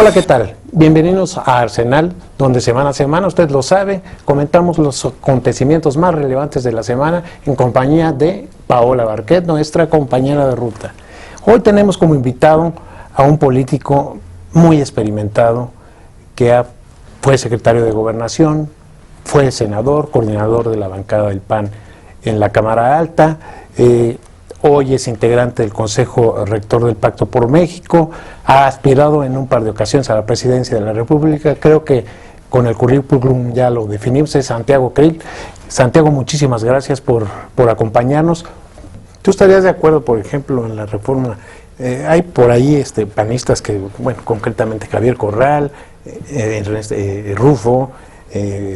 Hola, ¿qué tal? Bienvenidos a Arsenal, donde semana a semana, usted lo sabe, comentamos los acontecimientos más relevantes de la semana en compañía de Paola Barquet, nuestra compañera de ruta. Hoy tenemos como invitado a un político muy experimentado que fue secretario de Gobernación, fue senador, coordinador de la bancada del PAN en la Cámara Alta, hoy es integrante del Consejo Rector del Pacto por México, ha aspirado en un par de ocasiones a la presidencia de la República, creo que con el currículum ya lo definimos, es Santiago Krill. Santiago, muchísimas gracias por acompañarnos. ¿Tú estarías de acuerdo, por ejemplo, en la reforma? Hay por ahí panistas que, bueno, concretamente Javier Corral, Rufo,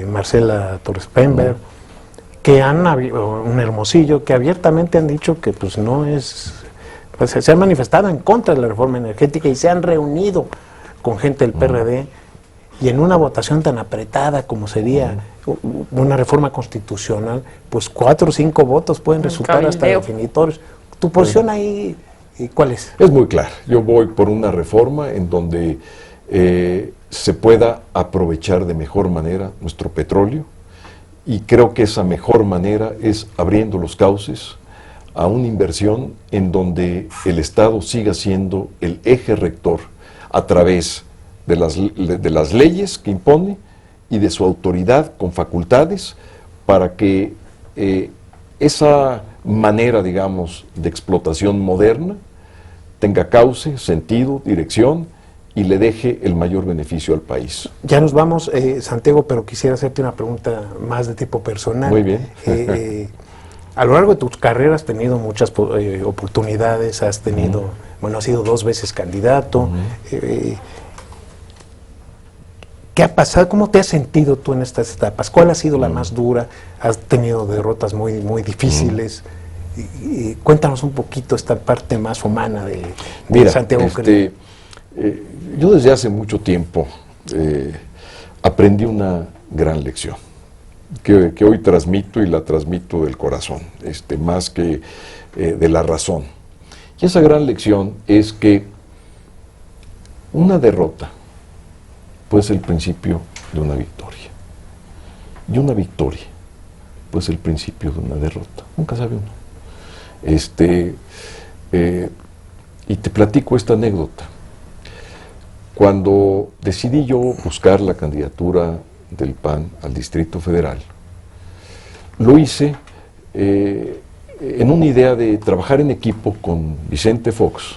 Marcela Torres Pember, que han habido un Hermosillo, que abiertamente han dicho que pues no es, pues se han manifestado en contra de la reforma energética y se han reunido con gente del PRD, y en una votación tan apretada como sería una reforma constitucional, pues 4 o 5 votos pueden resultar hasta definitorios. ¿Tu posición ahí cuál es? Es muy clara. Yo voy por una reforma en donde se pueda aprovechar de mejor manera nuestro petróleo, y creo que esa mejor manera es abriendo los cauces a una inversión en donde el Estado siga siendo el eje rector a través de las leyes que impone y de su autoridad con facultades para que esa manera, digamos, de explotación moderna tenga cauce, sentido, dirección y le deje el mayor beneficio al país. Ya nos vamos, Santiago, pero quisiera hacerte una pregunta más de tipo personal. Muy bien. A lo largo de tus carreras has tenido muchas oportunidades, has tenido, bueno, has sido 2 veces candidato. ¿Qué ha pasado? ¿Cómo te has sentido tú en estas etapas? ¿Cuál ha sido la más dura? ¿Has tenido derrotas muy difíciles? Y cuéntanos un poquito esta parte más humana de Santiago Krill. Yo desde hace mucho tiempo aprendí una gran lección que hoy transmito, y la transmito del corazón, más que de la razón. Y esa gran lección es que una derrota puede ser el principio de una victoria, y una victoria puede ser el principio de una derrota. Nunca sabe uno. Y te platico esta anécdota. Cuando decidí yo buscar la candidatura del PAN al Distrito Federal, lo hice en una idea de trabajar en equipo con Vicente Fox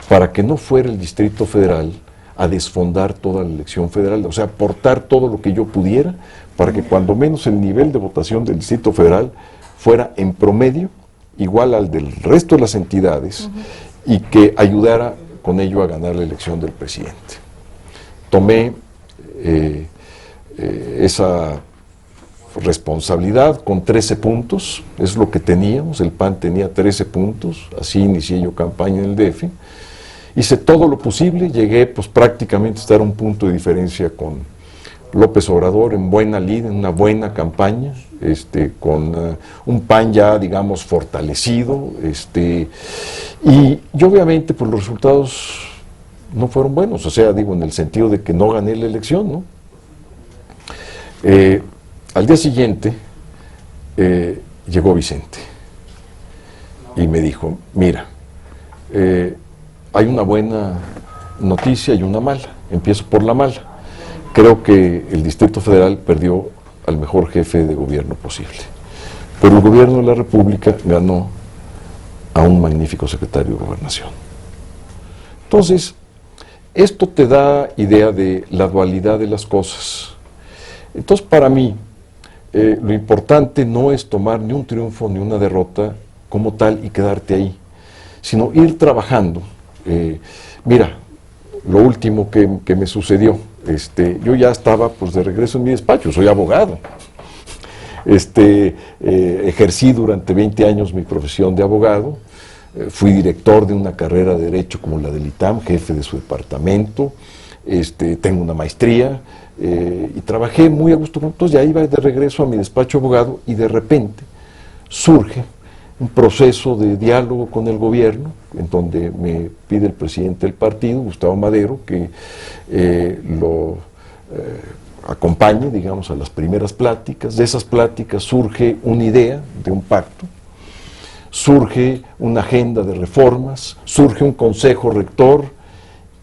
para que no fuera el Distrito Federal a desfondar toda la elección federal, o sea, aportar todo lo que yo pudiera para que cuando menos el nivel de votación del Distrito Federal fuera en promedio igual al del resto de las entidades y que ayudara con ello a ganar la elección del presidente. Tomé esa responsabilidad con 13 puntos, es lo que teníamos, el PAN tenía 13 puntos, así inicié yo campaña en el DF, hice todo lo posible, llegué pues prácticamente a estar a un punto de diferencia con López Obrador, en buena lid, en una buena campaña, con un PAN ya, digamos, fortalecido, y obviamente pues los resultados no fueron buenos, o sea, digo, en el sentido de que no gané la elección, ¿no? Al día siguiente llegó Vicente y me dijo, mira, hay una buena noticia y una mala, empiezo por la mala. Creo que el Distrito Federal perdió al mejor jefe de gobierno posible, pero el gobierno de la República ganó a un magnífico secretario de Gobernación. Entonces, esto te da idea de la dualidad de las cosas. Entonces, para mí, lo importante no es tomar ni un triunfo ni una derrota como tal y quedarte ahí, sino ir trabajando. Mira, lo último que me sucedió, yo ya estaba pues de regreso en mi despacho, soy abogado. Ejercí durante 20 años mi profesión de abogado, fui director de una carrera de Derecho como la del ITAM, jefe de su departamento, tengo una maestría, y trabajé muy a gusto. Entonces ya iba de regreso a mi despacho abogado y de repente surge un proceso de diálogo con el gobierno, en donde me pide el presidente del partido, Gustavo Madero, que lo acompañe, digamos, a las primeras pláticas. De esas pláticas surge una idea de un pacto, surge una agenda de reformas, surge un consejo rector,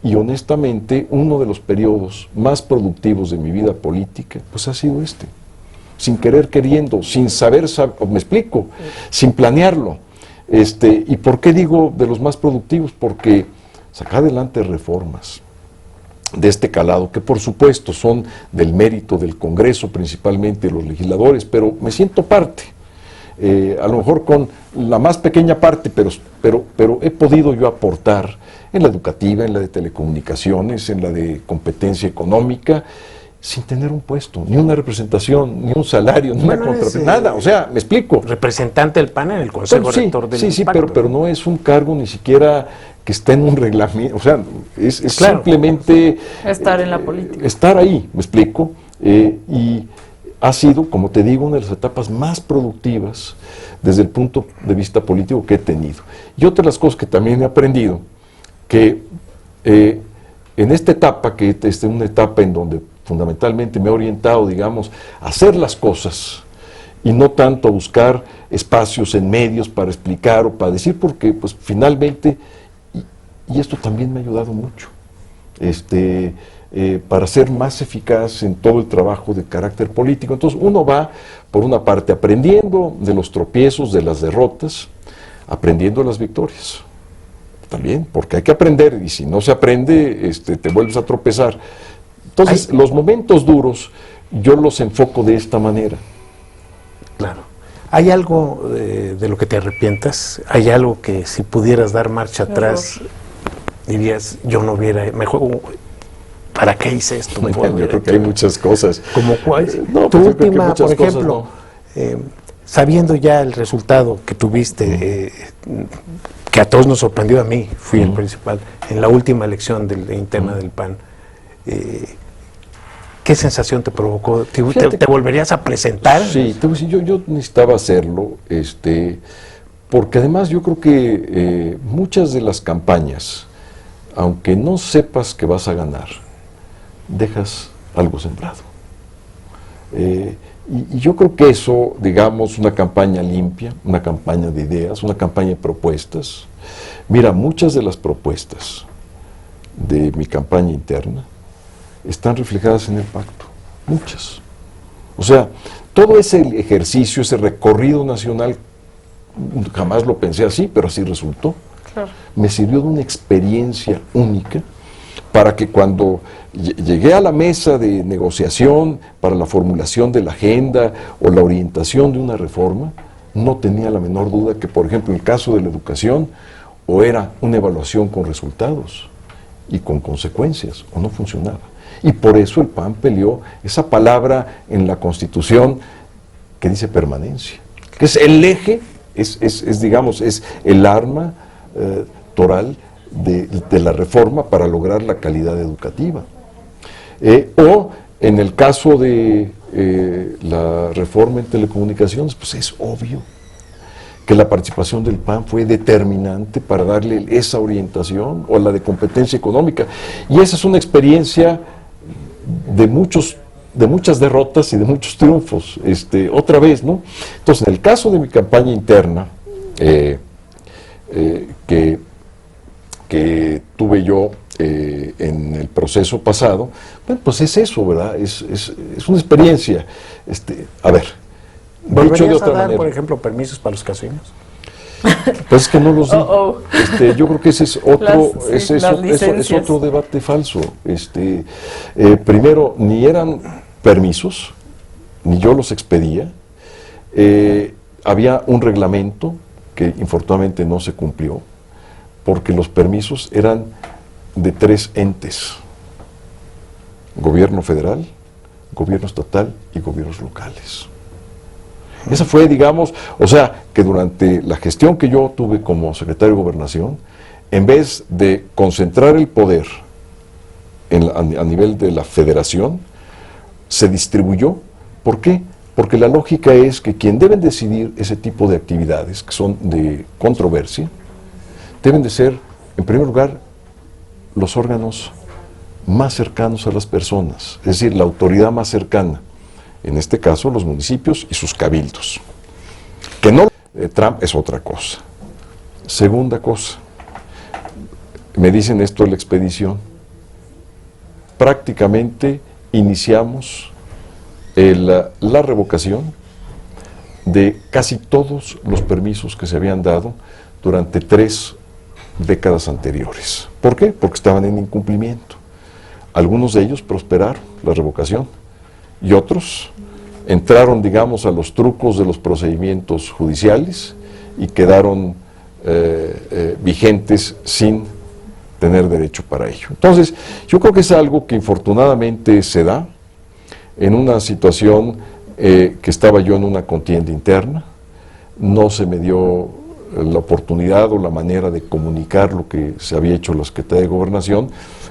y honestamente uno de los periodos más productivos de mi vida política pues ha sido este, sin querer queriendo, sin saber, me explico, sin planearlo. ¿Y por qué digo de los más productivos? Porque sacar adelante reformas de este calado, que por supuesto son del mérito del Congreso, principalmente de los legisladores, pero me siento parte, a lo mejor con la más pequeña parte, pero he podido yo aportar en la educativa, en la de telecomunicaciones, en la de competencia económica, sin tener un puesto, ni una representación, ni un salario, ni una contratación, nada, o sea, me explico. Representante del PAN en el Consejo Rector del Sí, Pacto, pero no es un cargo ni siquiera que esté en un reglamento, o sea, es claro, simplemente estar en la política. Estar ahí, me explico, y ha sido, como te digo, una de las etapas más productivas desde el punto de vista político que he tenido. Y otra de las cosas que también he aprendido, que en esta etapa, que es una etapa en donde fundamentalmente me he orientado, digamos, a hacer las cosas y no tanto a buscar espacios en medios para explicar o para decir, porque pues finalmente, y esto también me ha ayudado mucho, para ser más eficaz en todo el trabajo de carácter político. Entonces uno va, por una parte, aprendiendo de los tropiezos, de las derrotas, aprendiendo las victorias. También, porque hay que aprender, y si no se aprende, te vuelves a tropezar. Entonces, los momentos duros, yo los enfoco de esta manera. Claro. ¿Hay algo de lo que te arrepientas? ¿Hay algo que si pudieras dar marcha atrás, dirías, yo no hubiera, mejor, ¿para qué hice esto? Yo creo que hay muchas cosas. ¿Como cuál? No, Tu pues yo creo que última, muchas por ejemplo, cosas, sabiendo ya el resultado que tuviste, que a todos nos sorprendió, a mí fui el principal, en la última elección interna del PAN, ¿qué sensación te provocó? ¿Te volverías a presentar? Sí, te voy a decir, yo necesitaba hacerlo, porque además yo creo que muchas de las campañas, aunque no sepas que vas a ganar, dejas algo sembrado. Y yo creo que eso, digamos, una campaña limpia, una campaña de ideas, una campaña de propuestas. Mira, muchas de las propuestas de mi campaña interna están reflejadas en el pacto, muchas. O sea, todo ese ejercicio, ese recorrido nacional, jamás lo pensé así, pero así resultó. Claro. Me sirvió de una experiencia única para que cuando llegué a la mesa de negociación para la formulación de la agenda o la orientación de una reforma, no tenía la menor duda que, por ejemplo, en el caso de la educación, o era una evaluación con resultados y con consecuencias, o no funcionaba. Y por eso el PAN peleó esa palabra en la Constitución que dice permanencia, que es el eje, digamos, es el arma toral de la reforma para lograr la calidad educativa. O en el caso de la reforma en telecomunicaciones, pues es obvio que la participación del PAN fue determinante para darle esa orientación, o la de competencia económica. Y esa es una experiencia de muchas derrotas y de muchos triunfos, otra vez, ¿no? Entonces, en el caso de mi campaña interna, que tuve yo en el proceso pasado, bueno, pues es eso, ¿verdad? Es una experiencia. A ver, dicho de ¿Volverías otra a dar, manera, por ejemplo, permisos para los casinos? pues es que no los di. Yo creo que ese es otro, es otro debate falso. Primero, ni eran permisos, ni yo los expedía. Había un reglamento que infortunadamente no se cumplió, porque los permisos eran de 3 entes: gobierno federal, gobierno estatal y gobiernos locales. Esa fue, digamos, o sea, que durante la gestión que yo tuve como secretario de Gobernación, en vez de concentrar el poder a nivel de la federación, se distribuyó. ¿Por qué? Porque la lógica es que quien deben decidir ese tipo de actividades, que son de controversia, deben de ser, en primer lugar, los órganos más cercanos a las personas, es decir, la autoridad más cercana, en este caso los municipios y sus cabildos. Que no, Trump es otra cosa. Segunda cosa, me dicen esto de la expedición, prácticamente iniciamos la revocación de casi todos los permisos que se habían dado durante 3 décadas anteriores. ¿Por qué? Porque estaban en incumplimiento. Algunos de ellos prosperaron la revocación y otros entraron, digamos, a los trucos de los procedimientos judiciales y quedaron vigentes sin tener derecho para ello. Entonces, yo creo que es algo que infortunadamente se da en una situación que estaba yo en una contienda interna, no se me dio la oportunidad o la manera de comunicar lo que se había hecho en la Secretaría de Gobernación,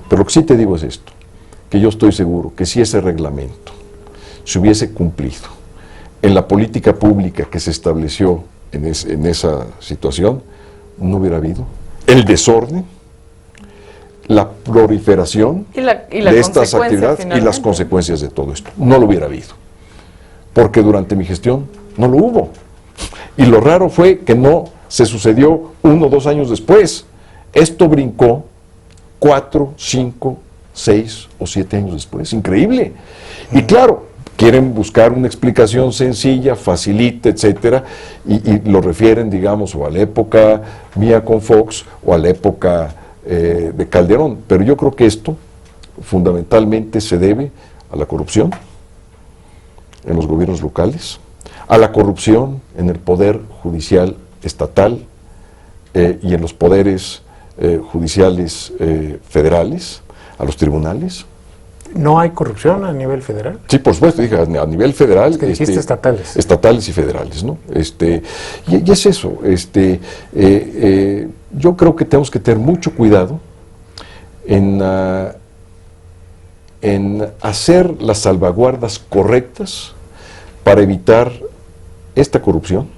pero lo que sí te digo es esto, que yo estoy seguro que si ese reglamento se hubiese cumplido en la política pública que se estableció en esa situación, no hubiera habido el desorden, la proliferación de estas actividades y las consecuencias de todo esto. No lo hubiera habido, porque durante mi gestión no lo hubo. Y lo raro fue que no se sucedió 1 o 2 años después. Esto brincó 4, 5, 6 o 7 años después. Increíble. Y claro, quieren buscar una explicación sencilla, facilita, etcétera, y lo refieren, digamos, o a la época mía con Fox o a la época de Calderón, pero yo creo que esto fundamentalmente se debe a la corrupción en los gobiernos locales, a la corrupción en el poder judicial estatal y en los poderes judiciales federales, a los tribunales. ¿No hay corrupción a nivel federal? Sí, por supuesto, dije a nivel federal. Es que dijiste estatales. Estatales y federales, ¿no? Y es eso. Yo creo que tenemos que tener mucho cuidado en hacer las salvaguardas correctas para evitar esta corrupción,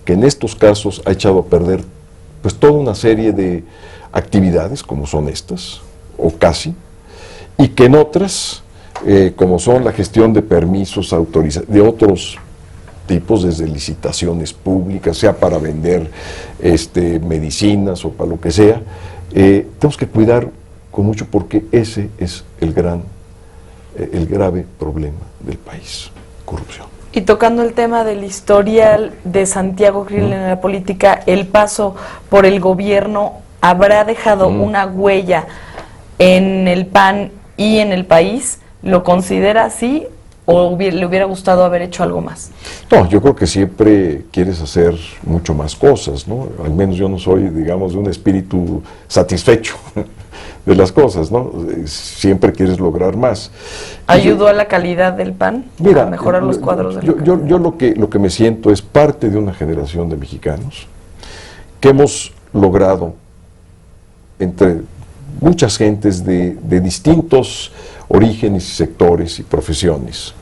que en estos casos ha echado a perder pues toda una serie de actividades, como son estas, o casi, y que en otras, como son la gestión de permisos, de otros tipos, desde licitaciones públicas, sea para vender medicinas o para lo que sea, tenemos que cuidar con mucho porque ese es el grave problema del país, corrupción. Y tocando el tema del historial de Santiago Krill en la política, ¿el paso por el gobierno habrá dejado una huella en el PAN y en el país? ¿Lo considera así o le hubiera gustado haber hecho algo más? No, yo creo que siempre quieres hacer mucho más cosas, ¿no? Al menos yo no soy, digamos, de un espíritu satisfecho de las cosas, ¿no? Siempre quieres lograr más. ¿Ayudó a la calidad del PAN a mejorar los cuadros del PAN? Yo lo que me siento es parte de una generación de mexicanos que hemos logrado, entre muchas gentes de distintos orígenes y sectores y profesiones,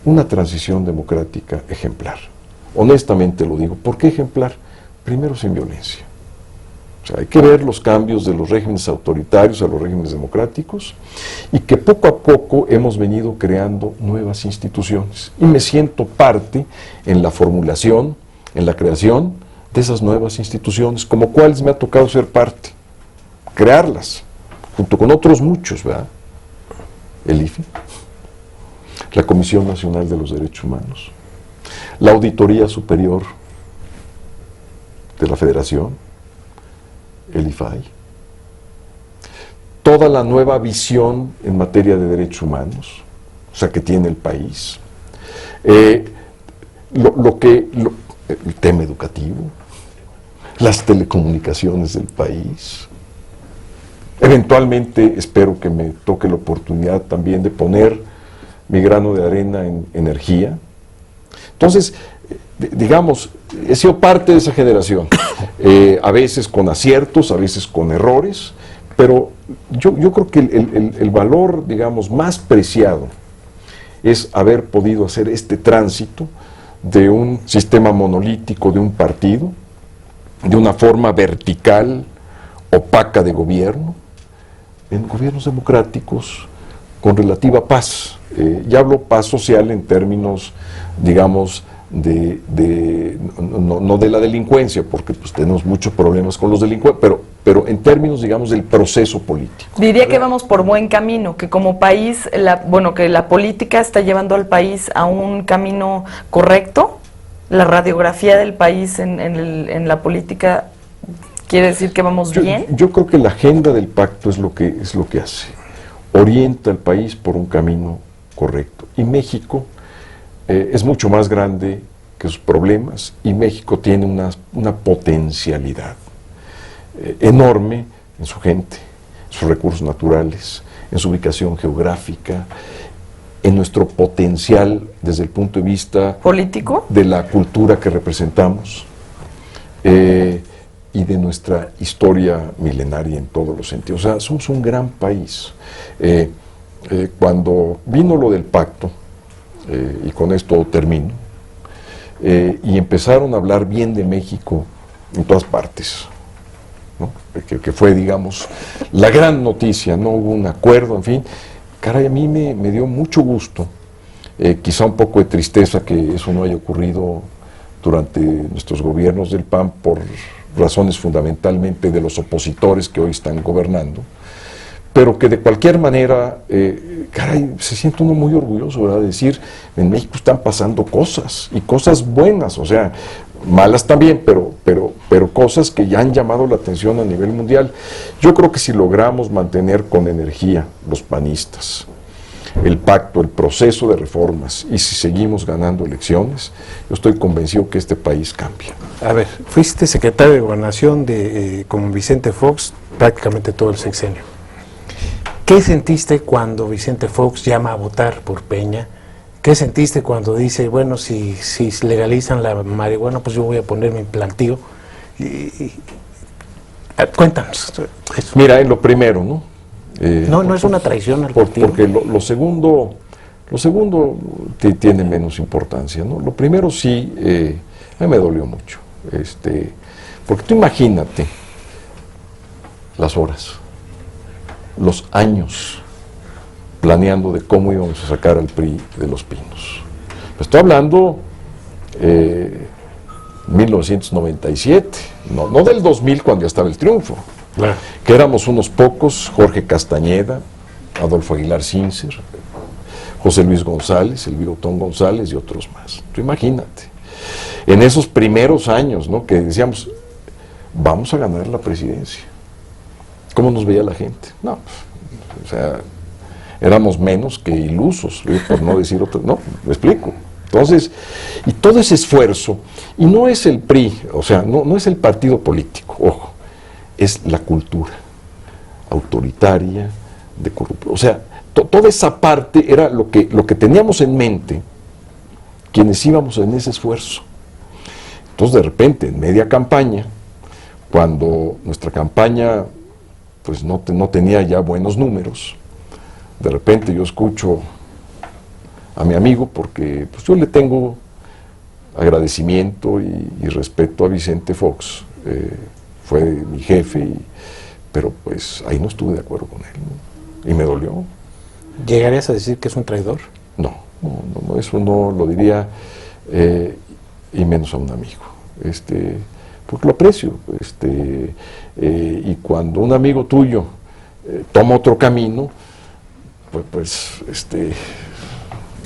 una transición democrática ejemplar. Honestamente lo digo. ¿Por qué ejemplar? Primero, sin violencia. O sea, hay que ver los cambios de los regímenes autoritarios a los regímenes democráticos y que poco a poco hemos venido creando nuevas instituciones. Y me siento parte en la formulación, en la creación de esas nuevas instituciones, como cuáles me ha tocado ser parte, crearlas, junto con otros muchos, ¿verdad? El IFE, la Comisión Nacional de los Derechos Humanos, la Auditoría Superior de la Federación, el IFAI, toda la nueva visión en materia de derechos humanos, o sea, que tiene el país, el tema educativo, las telecomunicaciones del país. Eventualmente espero que me toque la oportunidad también de poner mi grano de arena en energía. Entonces, digamos, he sido parte de esa generación, a veces con aciertos, a veces con errores, pero yo creo que el valor, digamos, más preciado es haber podido hacer este tránsito de un sistema monolítico, de un partido, de una forma vertical, opaca de gobierno, en gobiernos democráticos con relativa paz. Ya hablo paz social en términos, digamos, no de la delincuencia, porque pues tenemos muchos problemas con los delincuentes, pero en términos, digamos, del proceso político. Diría que vamos por buen camino, que como país, que la política está llevando al país a un camino correcto. La radiografía del país en la política quiere decir que vamos bien. Yo creo que la agenda del pacto es lo que hace. Orienta al país por un camino correcto. Y México es mucho más grande que sus problemas, y México tiene una potencialidad enorme en su gente, en sus recursos naturales, en su ubicación geográfica, en nuestro potencial desde el punto de vista político, de la cultura que representamos y de nuestra historia milenaria en todos los sentidos. O sea, somos un gran país. Cuando vino lo del pacto, y con esto termino, y empezaron a hablar bien de México en todas partes, ¿no? que fue, digamos, la gran noticia, no hubo un acuerdo, en fin, caray, a mí me dio mucho gusto, quizá un poco de tristeza que eso no haya ocurrido durante nuestros gobiernos del PAN por razones fundamentalmente de los opositores que hoy están gobernando, pero que de cualquier manera, caray, se siente uno muy orgulloso, ¿verdad? De decir, en México están pasando cosas, y cosas buenas, o sea, malas también, pero cosas que ya han llamado la atención a nivel mundial. Yo creo que si logramos mantener con energía los panistas el pacto, el proceso de reformas, y si seguimos ganando elecciones, yo estoy convencido que este país cambia. A ver, fuiste secretario de Gobernación con Vicente Fox prácticamente todo el sexenio. ¿Qué sentiste cuando Vicente Fox llama a votar por Peña? ¿Qué sentiste cuando dice, bueno, si legalizan la marihuana, pues yo voy a poner mi plantío? Cuéntanos. Eso. Mira, en lo primero, ¿no? No es una traición al partido. Porque lo segundo tiene menos importancia, ¿no? Lo primero sí, a mí me dolió mucho, porque tú imagínate las horas, los años planeando de cómo íbamos a sacar al PRI de Los Pinos. Estoy hablando 1997, no del 2000 cuando ya estaba el triunfo. Claro. Que éramos unos pocos: Jorge Castañeda, Adolfo Aguilar Sincer, José Luis González, el Bigotón González y otros más. Tú imagínate, en esos primeros años, ¿no?, que decíamos, vamos a ganar la presidencia. ¿Cómo nos veía la gente? No, o sea, éramos menos que ilusos, por no decir otro, no, me explico. Entonces, y todo ese esfuerzo, y no es el PRI, o sea, no es el partido político, ojo, es la cultura autoritaria, de corrupción. O sea, toda esa parte era lo que teníamos en mente quienes íbamos en ese esfuerzo. Entonces, de repente, en media campaña, cuando nuestra campaña pues no tenía ya buenos números, de repente yo escucho a mi amigo, porque pues yo le tengo agradecimiento y respeto a Vicente Fox, fue mi jefe, pero pues ahí no estuve de acuerdo con él, ¿no? Y me dolió. ¿Llegarías a decir que es un traidor? No, eso no lo diría, y menos a un amigo, porque lo aprecio, y cuando un amigo tuyo toma otro camino, pues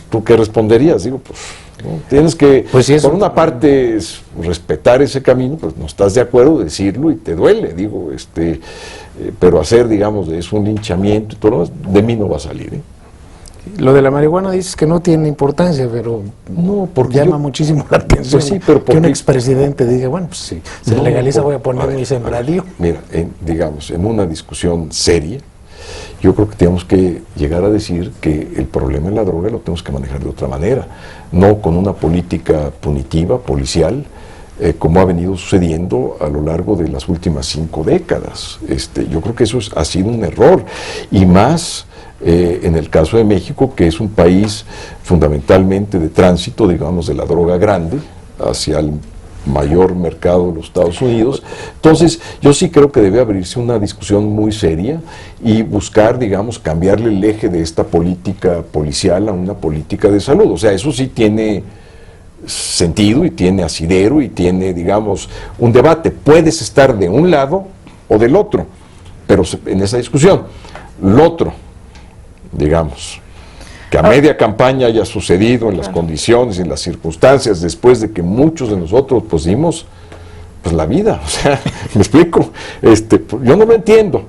¿tú qué responderías? Digo, pues, ¿no? Tienes que, pues si por una parte, respetar ese camino, pues no estás de acuerdo, decirlo y te duele, digo, pero hacer, digamos, de eso un linchamiento y todo lo demás, de mí no va a salir, ¿eh? Lo de la marihuana dices que no tiene importancia, pero no, porque llama muchísimo la atención. Pues sí, pero que un expresidente diga, bueno, pues si se legaliza voy a poner mi sembradío. Mira, digamos, en una discusión seria, yo creo que tenemos que llegar a decir que el problema en la droga lo tenemos que manejar de otra manera, no con una política punitiva, policial, como ha venido sucediendo a lo largo de las últimas 5 décadas. Yo creo que eso ha sido un error, y más en el caso de México, que es un país fundamentalmente de tránsito, digamos, de la droga grande hacia el mayor mercado de los Estados Unidos. Entonces, yo sí creo que debe abrirse una discusión muy seria y buscar, digamos, cambiarle el eje de esta política policial a una política de salud. O sea, eso sí tiene sentido y tiene asidero y tiene, digamos, un debate. Puedes estar de un lado o del otro, pero en esa discusión. Lo otro, digamos, que a media campaña haya sucedido en las condiciones y en las circunstancias, después de que muchos de nosotros pues dimos pues la vida, o sea, me explico, yo no lo entiendo,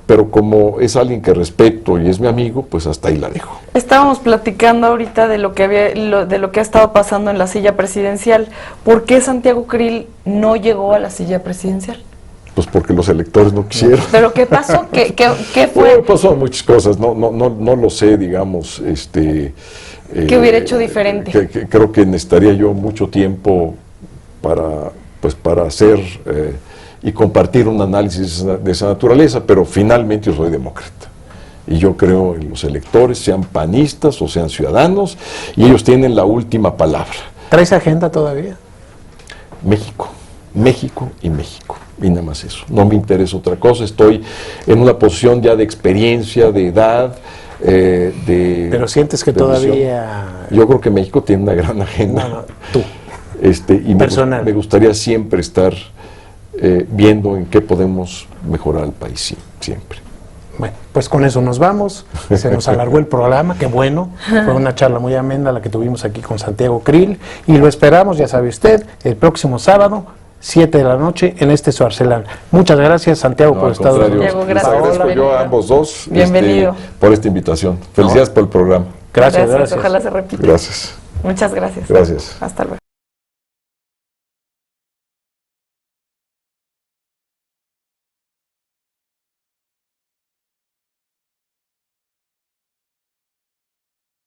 pero como es alguien que respeto y es mi amigo, pues hasta ahí la dejo. Estábamos platicando ahorita de lo que de lo que ha estado pasando en la silla presidencial. ¿Por qué Santiago Krill no llegó a la silla presidencial? Pues porque los electores no quisieron. ¿Pero qué pasó? ¿Qué fue? Bueno, pasó muchas cosas, no lo sé, digamos, ¿Qué hubiera hecho diferente? Creo que necesitaría yo mucho tiempo para hacer y compartir un análisis de esa naturaleza, pero finalmente yo soy demócrata. Y yo creo en los electores, sean panistas o sean ciudadanos, y ellos tienen la última palabra. ¿Traes agenda todavía? México y México. Y nada más eso. No me interesa otra cosa. Estoy en una posición ya de experiencia, de edad, Pero sientes que todavía... Yo creo que México tiene una gran agenda. No, tú. Y personal. Me gustaría siempre estar viendo en qué podemos mejorar el país, sí, siempre. Bueno, pues con eso nos vamos. Se nos alargó el programa, qué bueno. Fue una charla muy amena la que tuvimos aquí con Santiago Krill. Y lo esperamos, ya sabe usted, el próximo sábado, 7 de la noche, en su Arcelán. Muchas gracias, Santiago, por estar aquí. Santiago, gracias. Les agradezco yo a ambos dos Bienvenido. por esta invitación. Felicidades por el programa. Gracias. Ojalá se repita. Gracias. Muchas gracias. Gracias. Hasta luego.